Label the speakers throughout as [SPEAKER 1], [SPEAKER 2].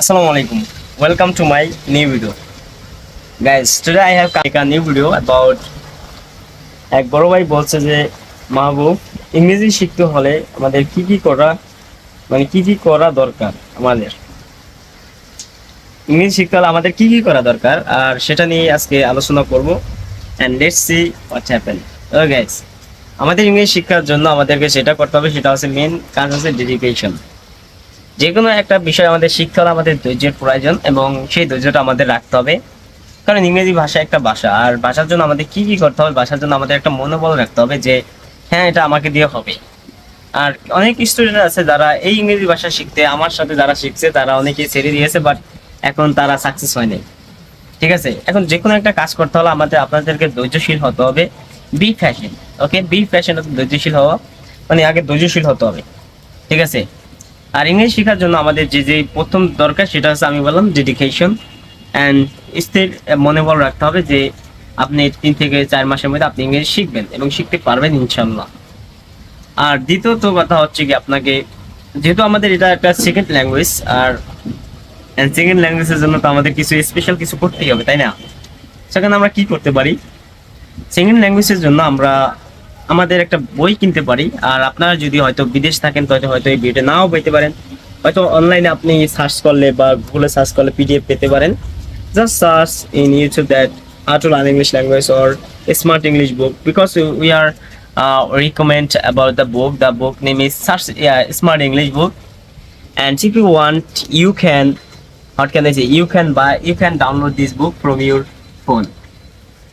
[SPEAKER 1] Assalamu alaikum. Welcome to my new video. Guys, today I have make a new video about এক বড় ভাই বলছে যে মাহবুব ইংরেজি শিখতে হলে আমাদের কি করা দরকার আমাদের ইংরেজি শিখতে হলে আমাদের কি করা দরকার আর সেটা নিয়ে আজকে আলোচনা করব and let's see what happen. Okay guys, আমাদের ইংরেজি শিক্ষার জন্য আমাদেরকে যেটা করতে হবে সেটা হচ্ছে মেন কাজ হচ্ছে ডেডিকেশন। যে কোনো একটা বিষয় আমাদের শিখতে হলে আমাদের ধৈর্যের প্রয়োজন এবং সেই ধৈর্যটা আমাদের রাখতে হবে, কারণ ইংরেজি ভাষা একটা ভাষা, আর ভাষার জন্য আমাদের কি করতে হবে, ভাষার জন্য আমাদের একটা মনোবল রাখতে হবে যে হ্যাঁ এটা আমাকে দিয়ে হবে। আর অনেক স্টুডেন্ট আছে যারা এই ইংরেজি ভাষা শিখতে আমার সাথে যারা শিখছে তারা অনেকেই ছেড়ে দিয়েছে, বাট এখন তারা সাকসেস হয়নি। ঠিক আছে, এখন যে কোনো একটা কাজ করতে হলে আপনাদেরকে ধৈর্যশীল হতে হবে। বি ফ্যাশন, ওকে, বি ফ্যাশন, ধৈর্যশীল হওয়া মানে আগে ধৈর্যশীল হতে হবে। ঠিক আছে, আর ইংরেজি শেখার জন্য আমাদের যে প্রথম দরকার সেটা হচ্ছে আমি বললাম ডেডিকেশন অ্যান্ড স্থির মনোবল রাখতে হবে যে আপনি 3 থেকে 4 মাসের মধ্যে আপনি ইংরেজি শিখবেন এবং শিখতে পারবেন ইনশাল্লাহ। আর দ্বিতীয়ত কথা হচ্ছে কি, আপনাকে যেহেতু আমাদের এটা একটা সেকেন্ড ল্যাঙ্গুয়েজ, আর সেকেন্ড ল্যাঙ্গুয়েজের জন্য তো আমাদের কিছু স্পেশাল কিছু করতেই হবে, তাই না? সেখানে আমরা কি করতে পারি, সেকেন্ড ল্যাঙ্গুয়েজের জন্য আমরা আমাদের একটা বই কিনতে পারি। আর আপনারা যদি হয়তো বিদেশ থাকেন তো হয়তো এই বইটা নাও পেতে পারেন, হয়তো অনলাইনে আপনি সার্চ করলে বা গুগলে সার্চ করলে পিডিএফ পেতে পারেন। Just search in YouTube that how to learn English language or a smart English book, because we are recommend about the book. The book name is search smart English book, and if you want you can, what can I say, you can download this book from your phone.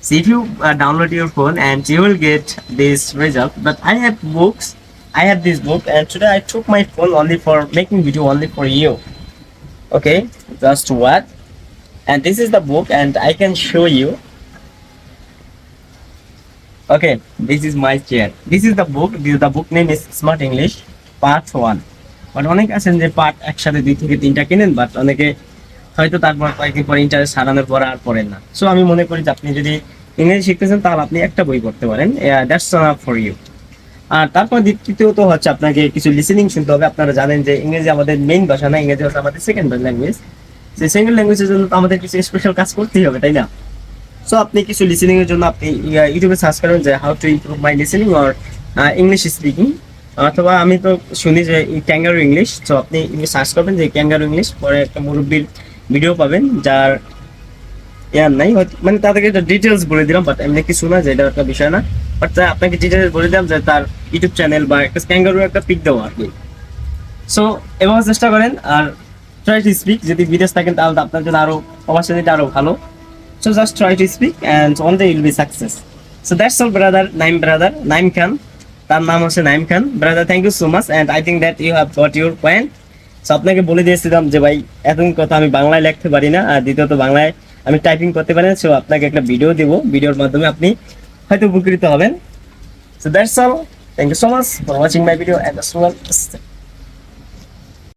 [SPEAKER 1] So if you download your phone and you will get this result. But I have books, I have this book, and today I took my phone only for making video only for you. Okay, just what, and this is the book and I can show you. Okay, this is my chair, this is the book. The book name is Smart English Part 1. But অনেক আছেন যে part একসাথে 2 থেকে 3টা কিনেন, but অনেকে হয়তো তারপর কয়েকদিন পর ইন্টারেস্ট হারানোর পর আর পড়েন না। সো আমি মনে করি যে আপনি যদি ইংরেজি শিখতেছেন তাহলে আপনি একটা বই পড়তে পারেন, দ্যাটস এনাফ ফর ইউ। আর তারপর দ্বিতীয়ত হচ্ছে আপনাকে কিছু লিসেনিং শুনতে হবে। আপনারা জানেন যে ইংরেজি আমাদের মেইন ভাষা না, ইংরেজি হচ্ছে আমাদের সেকেন্ড ল্যাঙ্গুয়েজ। সেই সেকেন্ড ল্যাঙ্গুয়েজের জন্য তো আমাদের কিছু স্পেশাল কাজ করতেই হবে, তাই না? সো আপনি কিছু লিসেনিং এর জন্য আপনি ইউটিউবে সার্চ করেন যে how to improve my listening or English speaking, অথবা আমি তো শুনি যে ক্যাঙ্গারু ইংলিশ। সো আপনি সার্চ করবেন যে ক্যাঙ্গারু ইংলিশ, পরে একটা মুরব্বির ভিডিও পাবেন যার নাই, মানে তাদেরকে একটা ডিটেলস বলে দিলাম, বাট এমনি কিছু না যে এটা একটা বিষয় না, বাট আপনাকে ডিটেলস বলে দিলাম যে তার ইউটিউব চ্যানেল বা একটা ক্যাঙ্গারু একটা পিক দেওয়া আর কি। সো এভাবে চেষ্টা করেন আর ট্রাই টু স্পিক। যদি বিদেশ থাকেন তাহলে আপনার জন্য আরো অপরচুনিটি আরো ভালো। So just try to speak and one day you'll be success. So that's all brother, Naim Khan, তার নাম হচ্ছে Naim Khan. Brother, thank you so much and I think that you have got your point. So আপনাকে বলে দিয়েছিলাম যে ভাই এতদিন কথা আমি বাংলায় লিখতে পারি না, আর দ্বিতীয়ত বাংলায় আমি টাইপিং করতে পারি না। সো আপনাকে একটা ভিডিও দেবো, ভিডিওর মাধ্যমে আপনি হয়তো উপকৃত হবেন। So that's all, thank you so much for watching my video and